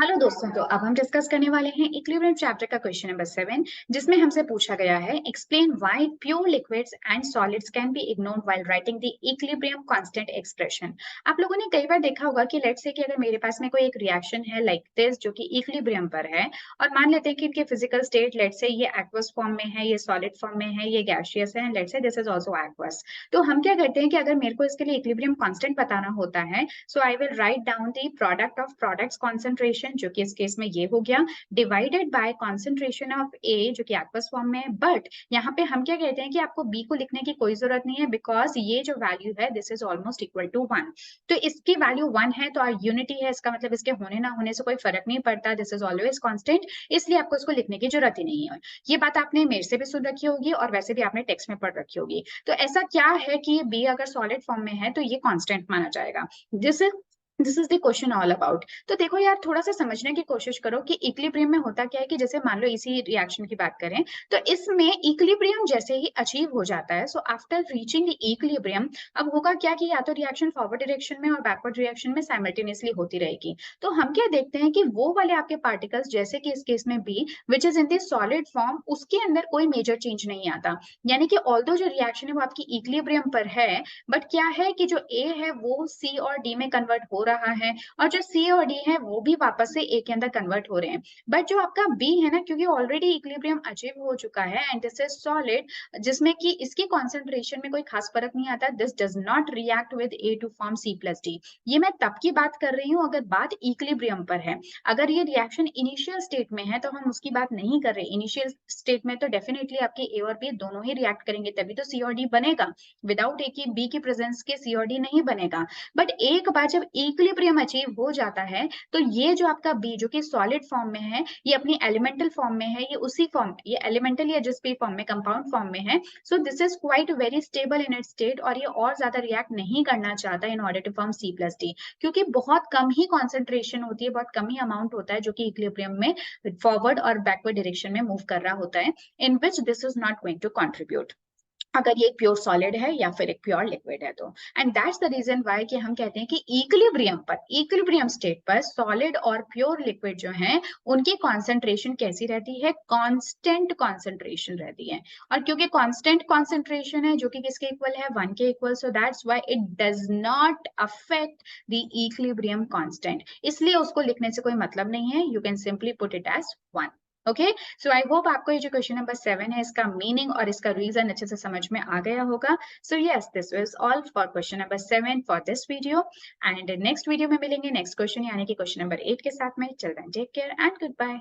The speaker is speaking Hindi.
हेलो दोस्तों, तो अब हम डिस्कस करने वाले हैं इक्विलिब्रियम चैप्टर का क्वेश्चन नंबर 7, जिसमें हमसे पूछा गया है explain why pure liquids and solids can be ignored while writing the equilibrium constant expression. आप लोगों ने कई बार देखा होगा कि लेट्स से कि अगर मेरे पास में कोई एक रिएक्शन है लाइक दिस जो कि इक्विलिब्रियम पर है, और मान लेते हैं कि इनके फिजिकल स्टेट लेट्स से ये एक्वस फॉर्म में है, ये सॉलिड फॉर्म में है, ये गैसियस है, and let's say this is also aqueous. तो हम क्या करते हैं कि अगर मेरे को इसके लिए इक्विलिब्रियम कांस्टेंट बताना होता है, so I will write down the product of products concentration, जो कि इस केस में ये हो गया, divided by concentration of A जो कि एक्वस फॉर्म में है। बट यहाँ पे हम क्या कहते हैं कि आपको बी को लिखने की कोई जरूरत नहीं है, बिकॉज ये जो वैल्यू है this is almost equal to 1। तो इसकी वैल्यू 1 है तो यूनिटी है, इसका मतलब इसके होने ना होने से कोई फर्क नहीं पड़ता, दिस इज ऑलवेज कॉन्स्टेंट, इसलिए आपको इसको लिखने की जरूरत ही नहीं है। ये बात आपने मेरे से भी सुन रखी होगी और वैसे भी आपने टेक्स्ट में पढ़ रखी होगी। तो ऐसा क्या है कि बी अगर सॉलिड फॉर्म में है तो ये कांस्टेंट माना जाएगा। This this is the question all about. तो देखो यार, थोड़ा सा समझने की कोशिश करो कि इक्विलिब्रियम में होता क्या है कि जैसे मान लो इसी रिएक्शन की बात करें, तो इसमें इक्विलिब्रियम जैसे ही अचीव हो जाता है, so after reaching the equilibrium अब होगा क्या कि या तो रिएक्शन फॉरवर्ड डायरेक्शन में और बैकवर्ड डायरेक्शन में साइमल्टेनियसली होती रहेगी। तो हम क्या देखते हैं कि वो वाले आपके पार्टिकल्स जैसे कि इस केस में B which is in the solid form, उसके अंदर कोई मेजर चेंज नहीं आता। यानी कि ऑल्दो जो रिएक्शन है वो आपकी इक्विलिब्रियम पर है, बट क्या है कि जो ए है वो सी और डी में कन्वर्ट हो रहा है, और जो सी और डी है वो भी वापस से ए के अंदर कन्वर्ट हो रहे हैं। बट जो आपका बी है ना, क्योंकि ऑलरेडी इक्विलिब्रियम अचीव हो चुका है एंड दिस इज सॉलिड, जिसमें कि इसकी कॉन्सेंट्रेशन में कोई खास फर्क नहीं आता, this does not react with A to form C plus D. ये मैं तब की बात कर रही हूँ अगर बात इक्विलिब्रियम पर है। अगर ये रिएक्शन इनिशियल स्टेट में है तो हम उसकी बात नहीं कर रहे। इनिशियल स्टेट में तो डेफिनेटली आपके ए और बी दोनों ही रिएक्ट करेंगे, तभी तो सी और डी बनेगा। विदाउट ए की बी की प्रेजेंस के सी और डी नहीं बनेगा। बट एक बार जब इक्विलिब्रियम अचीव हो जाता है, तो ये जो आपका बी जो कि सॉलिड फॉर्म में है, ये अपनी एलिमेंटल फॉर्म में है, ये उसी फॉर्म, ये एलिमेंटल या जिस भी फॉर्म में, कंपाउंड फॉर्म में है। So this is quite very stable in its state, और ये और ज्यादा रिएक्ट नहीं करना चाहता in order to form C plus D, क्योंकि बहुत कम ही कॉन्सेंट्रेशन होती है, बहुत कम ही अमाउंट होता है जो कि इक्विलिब्रियम में फॉरवर्ड और बैकवर्ड डायरेक्शन में मूव कर रहा होता है, in which this is not going to contribute, अगर ये एक प्योर सॉलिड है या फिर एक प्योर लिक्विड है तो। And that's the reason why कि हम कहते हैं कि इक्विलिब्रियम पर, इक्विलिब्रियम स्टेट पर सॉलिड और प्योर लिक्विड जो हैं उनकी कॉन्सेंट्रेशन कैसी रहती है, कांस्टेंट कॉन्सेंट्रेशन रहती है। और क्योंकि कांस्टेंट कॉन्सेंट्रेशन है जो कि किसके इक्वल है, 1 के equal, so that's why it does not affect the equilibrium constant, इसलिए उसको लिखने से कोई मतलब नहीं है। You can simply put it as 1। Okay, so I hope आपको ये जो क्वेश्चन नंबर 7 है इसका मीनिंग और इसका रीजन अच्छे से समझ में आ गया होगा। So yes, this was all for question number 7 for this video, and next video में मिलेंगे नेक्स्ट क्वेश्चन यानी कि क्वेश्चन नंबर 8 के साथ में। Till then take care and good bye.